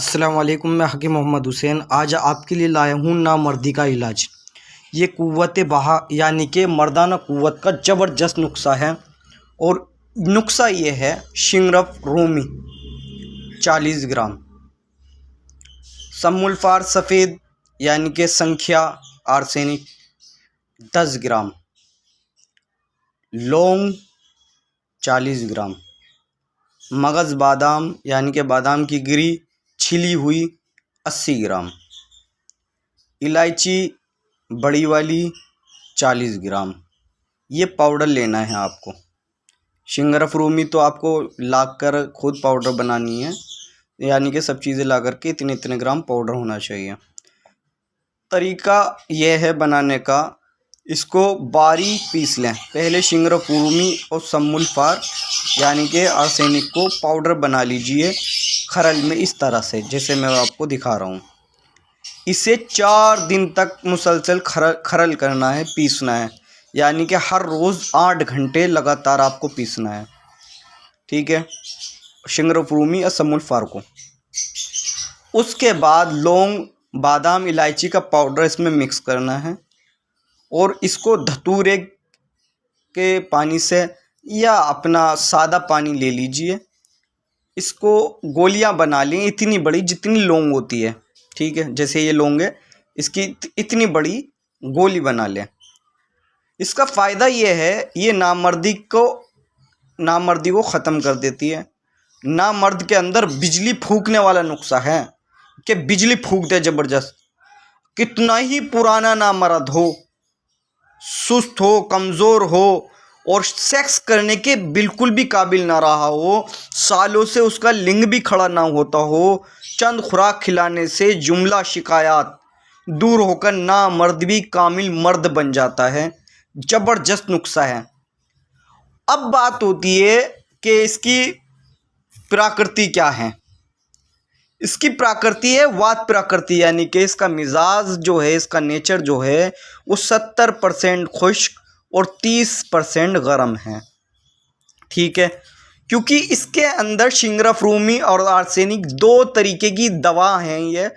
अस्सलाम वालेकुम। मैं हकीम मोहम्मद हुसैन आज आपके लिए लाया हूँ नामर्दी का इलाज। ये क़ुव्वत बहा यानी कि मर्दाना क़ुव्वत का ज़बरदस्त नुस्खा है। और नुस्खा ये है शिंगरफ रोमी 40 ग्राम, समुल्फार सफ़ेद यानी कि संख्या आर्सेनिक 10 ग्राम, लौंग 40 ग्राम, मगज़ बादाम यानी कि बादाम की गिरी छिली हुई 80 ग्राम, इलायची बड़ी वाली 40 ग्राम। ये पाउडर लेना है आपको। शिंगरफ रूमी तो आपको लाकर खुद पाउडर बनानी है, यानी कि सब चीज़ें ला कर के इतने इतने ग्राम पाउडर होना चाहिए। तरीका यह है बनाने का, इसको बारीक पीस लें। पहले शिंगरफ रूमी और समुल्फार यानी कि आर्सेनिक को पाउडर बना लीजिए खरल में, इस तरह से जैसे मैं आपको दिखा रहा हूँ। इसे 4 दिन तक मुसलसल खरल करना है, पीसना है, यानी कि हर रोज़ 8 घंटे लगातार आपको पीसना है। ठीक है, शिंगरफ रूमी और समुल्फार को। उसके बाद लौंग बादाम इलायची का पाउडर इसमें मिक्स करना है और इसको धतूरे के पानी से या अपना सादा पानी ले लीजिए। इसको गोलियां बना लें इतनी बड़ी जितनी लौंग होती है। ठीक है, जैसे ये लौंग है, इसकी इतनी बड़ी गोली बना लें। इसका फ़ायदा ये है, ये नामर्दी को ख़त्म कर देती है। नामर्द के अंदर बिजली फूंकने वाला नुस्खा है कि बिजली फूंक दे ज़बरदस्त। कितना ही पुराना नामर्द हो, सुस्त हो, कमज़ोर हो और सेक्स करने के बिल्कुल भी काबिल ना रहा हो, सालों से उसका लिंग भी खड़ा ना होता हो, चंद खुराक खिलाने से जुमला शिकायत दूर होकर नामर्द भी कामिल मर्द बन जाता है। ज़बरदस्त नुस्खा है। अब बात होती है कि इसकी प्रकृति क्या है। इसकी प्रकृति है वात प्रकृति, यानी कि इसका मिजाज जो है, इसका नेचर जो है वो 70% खुश्क और 30% गर्म है। ठीक है, क्योंकि इसके अंदर शिंगरफ रूमी और आर्सेनिक 2 तरीके की दवा हैं, ये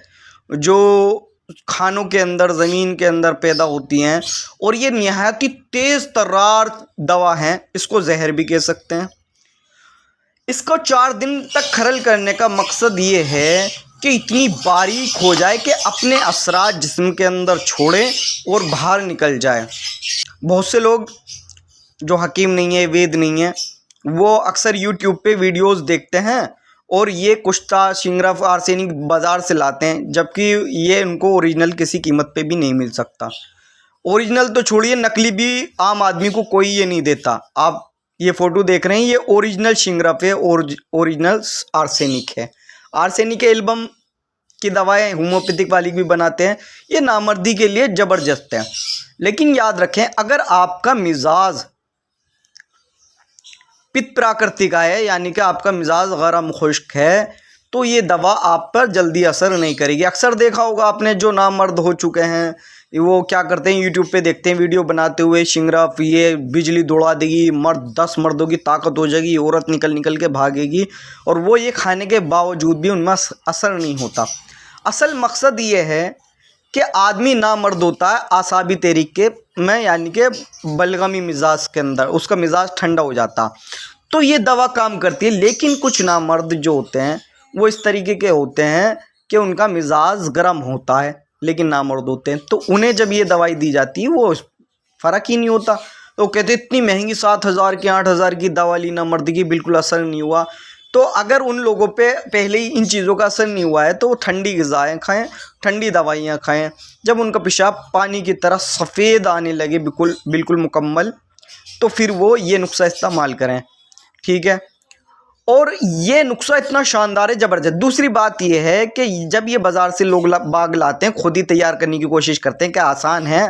जो खानों के अंदर ज़मीन के अंदर पैदा होती हैं, और ये निहायत ही तेज़ तर्रार दवा हैं, इसको जहर भी कह सकते हैं। इसको 4 दिन तक खरल करने का मकसद ये है कि इतनी बारीक हो जाए कि अपने असरात जिस्म के अंदर छोड़े और बाहर निकल जाए। बहुत से लोग जो हकीम नहीं है, वेद नहीं है, वो अक्सर यूट्यूब पे वीडियोस देखते हैं और ये कुश्ता शिंगरफ आर्सेनिक बाज़ार से लाते हैं, जबकि ये उनको ओरिजिनल किसी कीमत पे भी नहीं मिल सकता। ओरिजिनल तो छोड़िए, नकली भी आम आदमी को कोई ये नहीं देता। आप ये फ़ोटो देख रहे हैं, ये ओरिजिनल शिंगरफ है, ओरिजिनल आर्सेनिक है। आर्सेनिक के एल्बम की दवाएं होम्योपैथिक वाली भी बनाते हैं। ये नामर्दी के लिए ज़बरदस्त है। लेकिन याद रखें, अगर आपका मिजाज पित्त प्रकृति का है, यानी कि आपका मिजाज गरम खुश्क है, तो ये दवा आप पर जल्दी असर नहीं करेगी। अक्सर देखा होगा आपने, जो नामर्द हो चुके हैं वो क्या करते हैं, यूट्यूब पे देखते हैं वीडियो बनाते हुए, शिंगरफ ये बिजली दौड़ा देगी, 10 मर्दों की ताकत हो जाएगी, औरत निकल निकल के भागेगी, और वो ये खाने के बावजूद भी उनमें असर नहीं होता। असल मकसद ये है कि आदमी नामर्द होता है आसाबी तरीके में, यानी कि बलगमी मिजाज के अंदर उसका मिजाज ठंडा हो जाता, तो ये दवा काम करती है। लेकिन कुछ नामर्द जो होते हैं वो इस तरीके के होते हैं कि उनका मिजाज गर्म होता है लेकिन नामर्द होते हैं, तो उन्हें जब ये दवाई दी जाती है वो फ़र्क ही नहीं होता। तो कहते इतनी महंगी 7,000 की 8,000 की दवा ली, नामर्दी की बिल्कुल असर नहीं हुआ। तो अगर उन लोगों पे पहले ही इन चीज़ों का असर नहीं हुआ है तो वो ठंडी ग़िज़ाएँ खाएँ, ठंडी दवाइयाँ खाएँ। जब उनका पेशाब पानी की तरह सफ़ेद आने लगे बिल्कुल मुकम्मल, तो फिर वो ये नुस्खा इस्तेमाल करें। ठीक है, और ये नुस्खा इतना शानदार है, ज़बरदस्त। दूसरी बात ये है कि जब ये बाज़ार से लोग बाग लाते हैं, खुद ही तैयार करने की कोशिश करते हैं कि आसान है,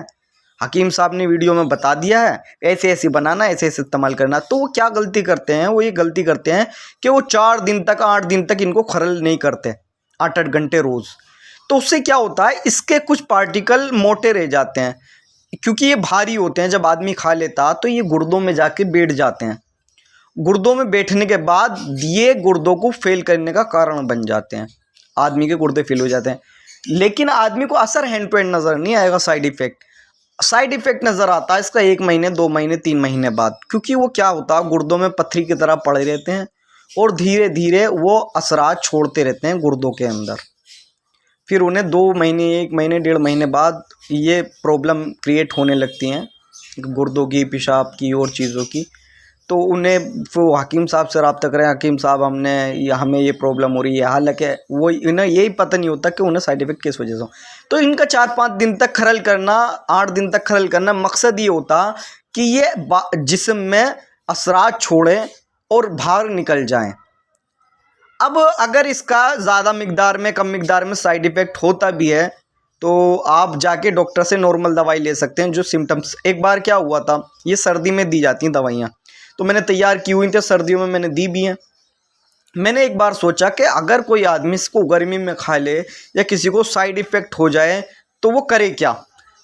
हकीम साहब ने वीडियो में बता दिया है, ऐसे ऐसे बनाना, ऐसे ऐसे इस्तेमाल करना। तो वो क्या गलती करते हैं, वो ये गलती करते हैं कि वो 4 दिन तक 8 दिन तक इनको खरल नहीं करते, 8-8 घंटे रोज़। तो उससे क्या होता है, इसके कुछ पार्टिकल मोटे रह जाते हैं, क्योंकि ये भारी होते हैं। जब आदमी खा लेता तो ये गुर्दों में जाके बैठ जाते हैं। गुर्दों में बैठने के बाद ये गुर्दों को फेल करने का कारण बन जाते हैं। आदमी के गुर्दे फिल हो जाते हैं। लेकिन आदमी को असर हैंड टू हैंड नज़र नहीं आएगा, साइड इफेक्ट नज़र आता है इसका 1 महीने 2 महीने 3 महीने बाद, क्योंकि वो क्या होता है गुर्दों में पत्थरी की तरह पड़े रहते हैं और धीरे धीरे वो असरात छोड़ते रहते हैं गुर्दों के अंदर। फिर उन्हें 2 महीने 1 महीने 1.5 महीने बाद ये प्रॉब्लम क्रिएट होने लगती हैं गुर्दों की, पेशाब की और चीज़ों की। तो उन्हें वो हकीम साहब से रब्ता करें, हकीम साहब हमें ये प्रॉब्लम हो रही है। हालांकि वो इन्हें यही पता नहीं होता कि उन्हें साइड इफ़ेक्ट किस वजह से हो। तो इनका 4-5 दिन तक खरल करना, 8 दिन तक खरल करना, मकसद ये होता कि ये जिस्म में असरात छोड़ें और बाहर निकल जाएं। अब अगर इसका ज़्यादा मिकदार में कम मिकदार में साइड इफ़ेक्ट होता भी है तो आप जाके डॉक्टर से नॉर्मल दवाई ले सकते हैं। जो सिम्टम्स, एक बार क्या हुआ था, ये सर्दी में दी जाती हैं दवाइयाँ, तो मैंने तैयार की हुई थी, सर्दियों में मैंने दी भी हैं। मैंने एक बार सोचा कि अगर कोई आदमी इसको गर्मी में खा ले या किसी को साइड इफ़ेक्ट हो जाए तो वो करे क्या।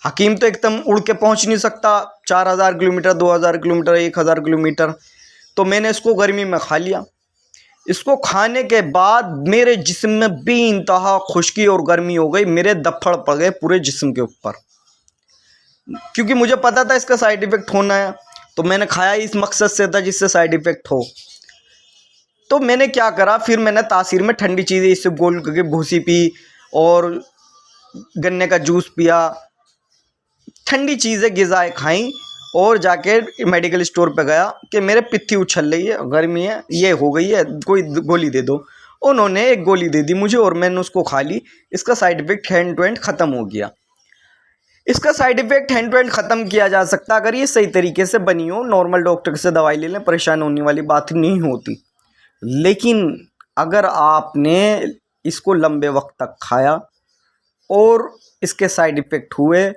हकीम तो एकदम उड़ के पहुंच नहीं सकता 4000 किलोमीटर, 2000 किलोमीटर, 1000 किलोमीटर। तो मैंने इसको गर्मी में खा लिया। इसको खाने के बाद मेरे जिस्म में बेइंतहा खुश्की और गर्मी हो गई, मेरे दफ्फड़ पड़ गए पूरे जिस्म के ऊपर, क्योंकि मुझे पता था इसका साइड इफ़ेक्ट होना है। तो मैंने खाया इस मकसद से था जिससे साइड इफ़ेक्ट हो। तो मैंने क्या करा, फिर मैंने तासीर में ठंडी चीज़ें इससे गोल करके भूसी पी और गन्ने का जूस पिया, ठंडी चीज़ें ग़िज़ाएँ खाई और जाके मेडिकल स्टोर पे गया कि मेरे पित्ती उछल रही है, गर्मी है, ये हो गई है, कोई गोली दे दो। उन्होंने एक गोली दे दी मुझे और मैंने उसको खा ली। इसका side effect hand to hand ख़त्म हो गया। इसका side effect hand to hand ख़त्म किया जा सकता अगर ये सही तरीके से बनी हो, नॉर्मल डॉक्टर से दवाई ले लें, परेशान होने वाली बात नहीं होती। लेकिन अगर आपने इसको लंबे वक्त तक खाया और इसके साइड इफ़ेक्ट हुए,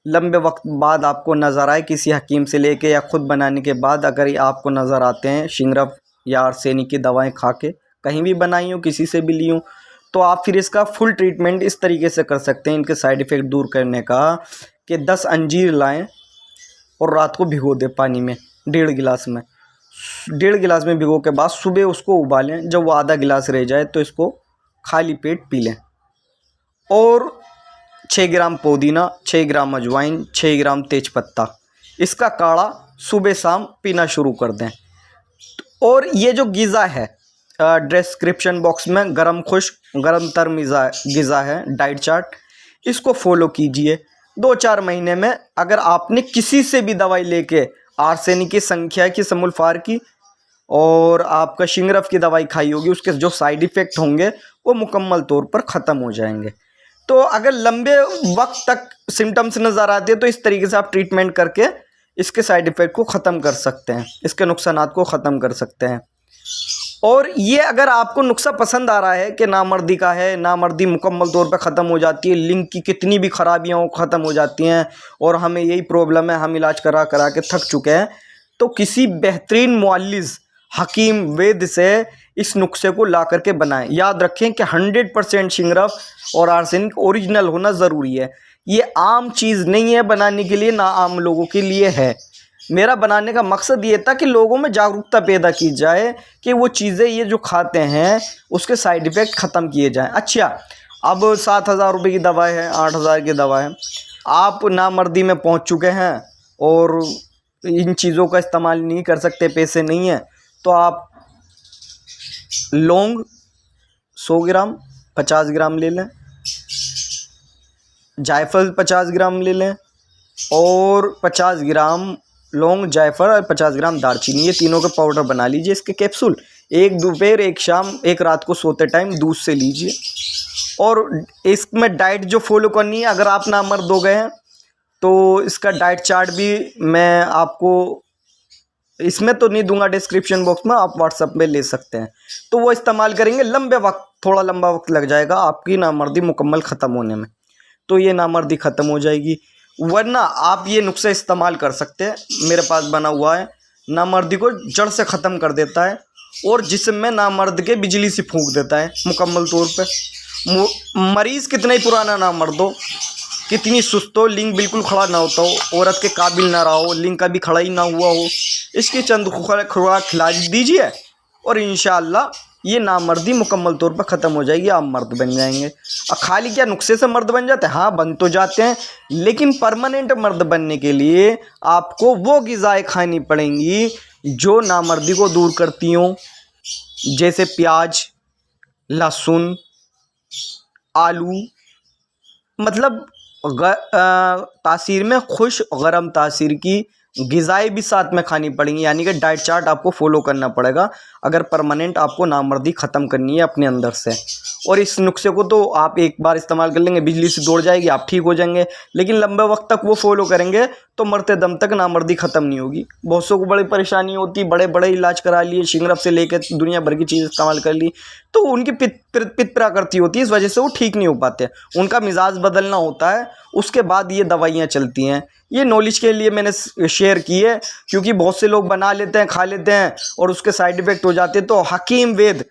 लंबे वक्त बाद आपको नज़र आए किसी हकीम से लेके या ख़ुद बनाने के बाद, अगर ये आपको नज़र आते हैं शिंगरफ या आर्सेनिक की दवाएं खा के, कहीं भी बनाई हो, किसी से भी ली हो, तो आप फिर इसका फुल ट्रीटमेंट इस तरीके से कर सकते हैं इनके साइड इफ़ेक्ट दूर करने का कि 10 अंजीर लाएं और रात को भिगो दें पानी में 1.5 गिलास में। 1.5 गिलास में भिगो के बाद सुबह उसको उबालें, जब वो आधा गिलास रह जाए तो इसको खाली पेट पी लें। और 6 ग्राम पुदीना, 6 ग्राम अजवाइन, 6 ग्राम तेज़पत्ता, इसका काढ़ा सुबह शाम पीना शुरू कर दें। और ये जो ग़िज़ा है डिस्क्रिप्शन बॉक्स में गरम खुश्क गरम तरम ग़िज़ा है डाइट चार्ट, इसको फॉलो कीजिए। 2-4 महीने में अगर आपने किसी से भी दवाई लेके आर्सेनिक की, संख्या की, समुल्फार की और आपका शिंगरफ की दवाई खाई होगी, उसके जो साइड इफ़ेक्ट होंगे वो मुकम्मल तौर पर ख़त्म हो जाएंगे। तो अगर लंबे वक्त तक सिम्टम्स नज़र आते हैं तो इस तरीके से आप ट्रीटमेंट करके इसके साइड इफ़ेक्ट को ख़त्म कर सकते हैं, इसके नुकसानात को ख़त्म कर सकते हैं। और ये अगर आपको नुस्खा पसंद आ रहा है कि नामर्दी का है, नामर्दी मुकम्मल तौर पे ख़त्म हो जाती है, लिंग की कितनी भी ख़राबियाँ हो ख़त्म हो जाती हैं और हमें यही प्रॉब्लम है, हम इलाज करा करा के थक चुके हैं, तो किसी बेहतरीन मुअल्लिज हकीम वैद्य से इस नुस्खे को ला करके बनाएं। याद रखें कि 100% शिंगरफ और आर्सेनिक ओरिजिनल होना ज़रूरी है। ये आम चीज़ नहीं है बनाने के लिए, ना आम लोगों के लिए है। मेरा बनाने का मकसद ये था कि लोगों में जागरूकता पैदा की जाए कि वो चीज़ें ये जो खाते हैं उसके साइड इफ़ेक्ट ख़त्म किए जाएं। अच्छा, अब 7,000 रुपये की दवा है, 8,000 की दवा है, आप नामर्दी में पहुंच चुके हैं और इन चीज़ों का इस्तेमाल नहीं कर सकते, पैसे नहीं हैं, तो आप लौंग 100 ग्राम 50 ग्राम ले लें, जायफल 50 ग्राम ले लें और 50 ग्राम लौंग, जायफल और 50 ग्राम दालचीनी, ये तीनों का पाउडर बना लीजिए। इसके कैप्सूल एक दोपहर, एक शाम, एक रात को सोते टाइम दूध से लीजिए। और इसमें डाइट जो फॉलो करनी है, अगर आप नामर्द हो गए हैं तो इसका डाइट चार्ट भी मैं आपको इसमें तो नहीं दूंगा, डिस्क्रिप्शन बॉक्स में आप व्हाट्सएप में ले सकते हैं, तो वो इस्तेमाल करेंगे। लंबे वक्त, थोड़ा लंबा वक्त लग जाएगा आपकी नामर्दी मुकम्मल ख़त्म होने में, तो ये नामर्दी ख़त्म हो जाएगी। वरना आप ये नुस्खा इस्तेमाल कर सकते हैं, मेरे पास बना हुआ है, नामर्दी को जड़ से ख़त्म कर देता है और जिस्म में नामर्द के बिजली से फूंक देता है मुकम्मल तौर पे। मरीज़ कितना ही पुराना नामर्द हो, कितनी सुस्त हो, लिंग बिल्कुल खड़ा ना होता हो, औरत के काबिल ना रहा हो, लिंग का भी खड़ा ही ना हुआ हो, इसकी चंद खुराक खिला दीजिए और इंशाअल्लाह ये नामर्दी मुकम्मल तौर पर ख़त्म हो जाएगी, आप मर्द बन जाएंगे। और खाली क्या नुस्खे से मर्द बन जाते हैं? हाँ, बन तो जाते हैं, लेकिन परमानेंट मर्द बनने के लिए आपको वो ग़िज़ाएँ खानी पड़ेंगी जो नामर्दी को दूर करती हों, जैसे प्याज, लहसुन, आलू, मतलब तासीर में खुश गरम तासीर की ग़िज़ाएँ भी साथ में खानी पड़ेंगी, यानी कि डाइट चार्ट आपको फॉलो करना पड़ेगा अगर परमानेंट आपको नामर्दी ख़त्म करनी है अपने अंदर से। और इस नुस्खे को तो आप एक बार इस्तेमाल कर लेंगे, बिजली से दौड़ जाएगी, आप ठीक हो जाएंगे, लेकिन लंबे वक्त तक वो फॉलो करेंगे तो मरते दम तक नामर्दी ख़त्म नहीं होगी। बहुत सौ को बड़ी परेशानी होती, बड़े बड़े इलाज करा लिए, शिंगरफ से लेकर दुनिया भर की चीज़ इस्तेमाल कर ली, तो उनकी पित्त प्राकृति होती है, इस वजह से वो ठीक नहीं हो पाते, उनका मिजाज बदलना होता है, उसके बाद ये दवाइयाँ चलती हैं। ये नॉलेज के लिए मैंने शेयर की है, क्योंकि बहुत से लोग बना लेते हैं, खा लेते हैं और उसके साइड इफ़ेक्ट हो जाते हैं। तो हकीम वैद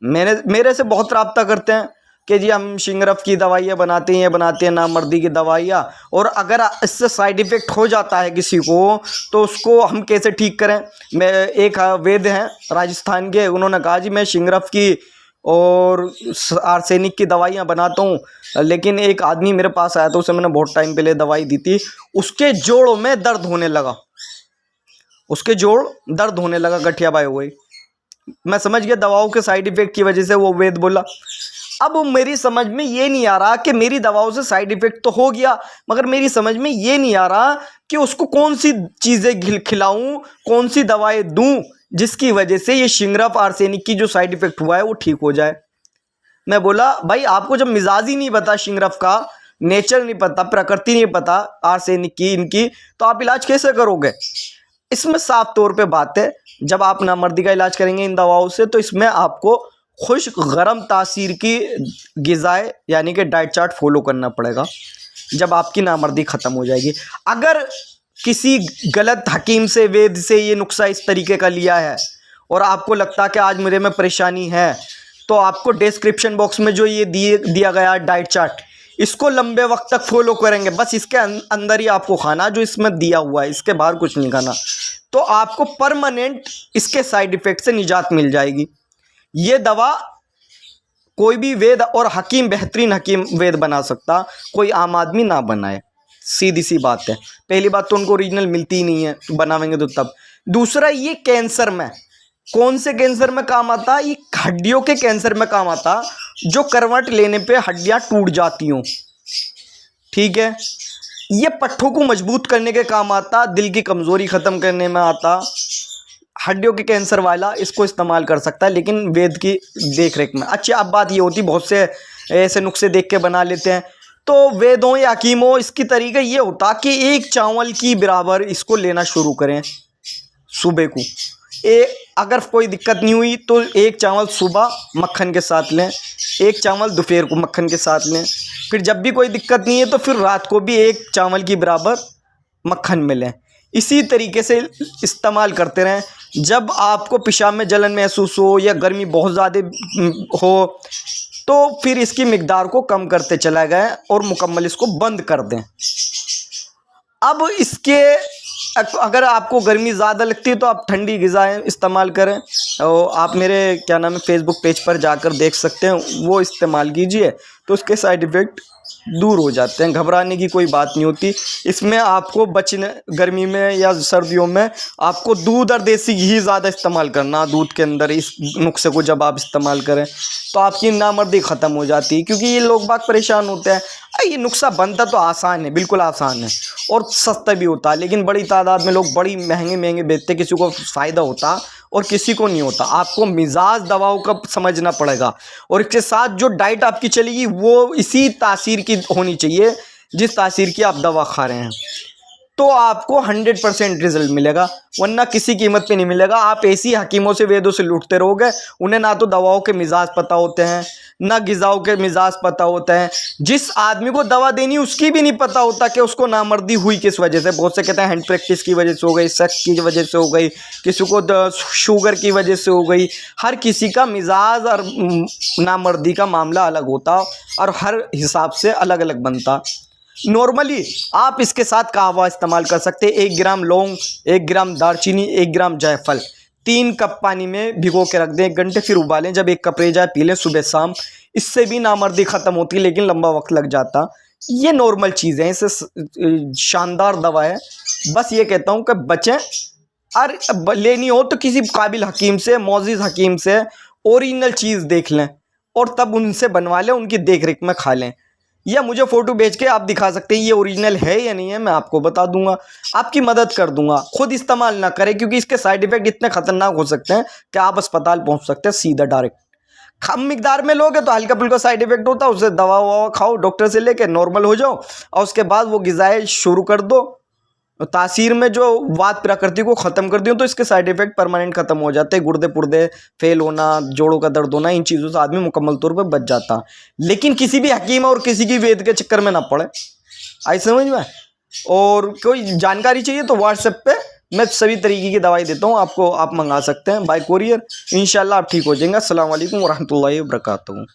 मेरे से बहुत रब्ता करते हैं कि जी हम शिंगरफ की दवाइयाँ बनाते हैं नामर्दी की दवाइयाँ, और अगर इससे साइड इफ़ेक्ट हो जाता है किसी को तो उसको हम कैसे ठीक करें। मैं एक वैद्य हैं राजस्थान के, उन्होंने कहा जी मैं शिंगरफ की और आर्सेनिक की दवाइयाँ बनाता हूँ, लेकिन एक आदमी मेरे पास आया था, उसे मैंने बहुत टाइम पहले दवाई दी थी, उसके जोड़ों में दर्द होने लगा, उसके जोड़ दर्द होने लगा, गठिया बाई हो गई। मैं समझ गया दवाओं के साइड इफ़ेक्ट की वजह से वो वैद्य बोला। अब मेरी समझ में ये नहीं आ रहा कि मेरी दवाओं से साइड इफ़ेक्ट तो हो गया, मगर मेरी समझ में ये नहीं आ रहा कि उसको कौन सी चीज़ें खिलाऊं, कौन सी दवाएं दूं जिसकी वजह से ये शिंगरफ आर्सेनिक की जो साइड इफ़ेक्ट हुआ है वो ठीक हो जाए। मैं बोला भाई आपको जब मिजाज ही नहीं पता, शिंगरफ का नेचर नहीं पता, प्रकृति नहीं पता आर्सेनिक की इनकी, तो आप इलाज कैसे करोगे। इसमें साफ तौर पे बात है, जब आप नामर्दी का इलाज करेंगे इन दवाओं से तो इसमें आपको खुश्क गरम तासीर की ग़िज़ाएँ यानी कि डाइट चार्ट फॉलो करना पड़ेगा, जब आपकी नामर्दी ख़त्म हो जाएगी। अगर किसी गलत हकीम से, वैद्य से ये नुस्खा इस तरीके का लिया है और आपको लगता है कि आज मेरे में परेशानी है, तो आपको डिस्क्रिप्शन बॉक्स में जो ये दिया गया डाइट चार्ट, इसको लंबे वक्त तक फॉलो करेंगे, बस इसके अंदर ही आपको खाना जो इसमें दिया हुआ है, इसके बाहर कुछ नहीं खाना, तो आपको परमानेंट इसके साइड इफ़ेक्ट से निजात मिल जाएगी। ये दवा कोई भी वैद्य और हकीम, बेहतरीन हकीम वैद्य बना सकता, कोई आम आदमी ना बनाए, सीधी सी बात है। पहली बात तो उनको ओरिजिनल मिलती ही नहीं है, तो बनावेंगे तो तब। दूसरा, ये कैंसर में, कौन से कैंसर में काम आता, ये हड्डियों के कैंसर में काम आता, जो करवट लेने पे हड्डियां टूट जाती हों, ठीक है। ये पट्ठों को मजबूत करने के काम आता, दिल की कमज़ोरी ख़त्म करने में आता। हड्डियों के कैंसर वाला इसको इस्तेमाल कर सकता है, लेकिन वैद्य की देख रेख में। अच्छा, अब बात ये होती, बहुत से ऐसे नुस्खे देख के बना लेते हैं, तो वैद्यों या हकीमों इसकी तरीका ये होता कि एक चावल की बराबर इसको लेना शुरू करें सुबह को। अगर कोई दिक्कत नहीं हुई तो एक चावल सुबह मक्खन के साथ लें, एक चावल दोपहर को मक्खन के साथ लें, फिर जब भी कोई दिक्कत नहीं है तो फिर रात को भी एक चावल की बराबर मक्खन में लें। इसी तरीके से इस्तेमाल करते रहें। जब आपको पेशाब में जलन महसूस हो या गर्मी बहुत ज़्यादा हो तो फिर इसकी मिकदार को कम करते चला गए और मुकम्मल इसको बंद कर दें। अब इसके अगर आपको गर्मी ज़्यादा लगती है तो आप ठंडी ग़िज़ाएँ इस्तेमाल करें, और आप मेरे क्या नाम है फेसबुक पेज पर जाकर देख सकते हैं, वो इस्तेमाल कीजिए तो उसके साइड इफ़ेक्ट दूर हो जाते हैं। घबराने की कोई बात नहीं होती। इसमें आपको बचने, गर्मी में या सर्दियों में आपको दूध और देसी घी ज़्यादा इस्तेमाल करना, दूध के अंदर इस नुस्खे को जब आप इस्तेमाल करें तो आपकी नामर्दी ख़त्म हो जाती है, क्योंकि ये लोग बाग परेशान होते हैं। ये नुस्खा बनता तो आसान है, बिल्कुल आसान है और सस्ता भी होता है, लेकिन बड़ी तादाद में लोग बड़ी महंगे महंगे बेचते, किसी को फ़ायदा होता और किसी को नहीं होता। आपको मिजाज दवाओं का समझना पड़ेगा, और इसके साथ जो डाइट आपकी चलेगी वो इसी तासीर की होनी चाहिए जिस तासीर की आप दवा खा रहे हैं, तो आपको 100% रिजल्ट मिलेगा, वरना किसी कीमत पे नहीं मिलेगा। आप ऐसी हकीमों से, वेदों से लूटते रहोगे, उन्हें ना तो दवाओं के मिजाज पता होते हैं, ना ग़िज़ाओं के मिजाज पता होते हैं। जिस आदमी को दवा देनी उसकी भी नहीं पता होता कि उसको नामर्दी हुई किस वजह से। बहुत से कहते हैं हैंड प्रैक्टिस की वजह से हो गई, सेक्स की वजह से हो गई, किसी को शुगर की वजह से हो गई। हर किसी का मिजाज और नामर्दी का मामला अलग होता और हर हिसाब से अलग अलग बनता। नॉर्मली आप इसके साथ कहवा इस्तेमाल कर सकते हैं। 1 ग्राम लौंग, 1 ग्राम दालचीनी, 1 ग्राम जायफल, 3 कप पानी में भिगो के रख दें 1 घंटे, फिर उबालें। जब 1 कप रह जाए पी लें सुबह शाम। इससे भी नामर्दी ख़त्म होती है, लेकिन लंबा वक्त लग जाता। ये नॉर्मल चीज़ है, इससे शानदार दवा है। बस ये कहता हूँ कि बचें, और लेनी हो तो किसी काबिल हकीम से, मोअज़्ज़िज़ हकीम से ओरिजिनल चीज़ देख लें और तब उनसे बनवा लें, उनकी देख रेख में खा लें। या मुझे फ़ोटो भेज के आप दिखा सकते हैं ये ओरिजिनल है या नहीं है, मैं आपको बता दूंगा, आपकी मदद कर दूंगा। खुद इस्तेमाल ना करें, क्योंकि इसके साइड इफ़ेक्ट इतने ख़तरनाक हो सकते हैं कि आप अस्पताल पहुंच सकते हैं सीधा डायरेक्ट। कम मिकदार में लोगे तो हल्का फुल्का साइड इफेक्ट होता है, उससे दवा ववा खाओ डॉक्टर से लेके, नॉर्मल हो जाओ, और उसके बाद वो ग़िज़ाएँ शुरू कर दो। तासीर में जो वात प्रकृति को ख़त्म कर दी तो इसके साइड इफ़ेक्ट परमानेंट ख़त्म हो जाते हैं। गुर्दे पुर्दे फेल होना, जोड़ों का दर्द होना, इन चीज़ों से आदमी मुकम्मल तौर पे बच जाता। लेकिन किसी भी हकीम और किसी की वेद के चक्कर में ना पड़े, आई समझ में। और कोई जानकारी चाहिए तो व्हाट्सएप पे मैं सभी तरीके की दवाई देता हूँ आपको, आप मंगा सकते हैं बाय कोरियर। इंशाल्लाह आप ठीक हो जाएंगे। अस्सलाम वालेकुम वरहमतुल्लाहि वबरकातुहू।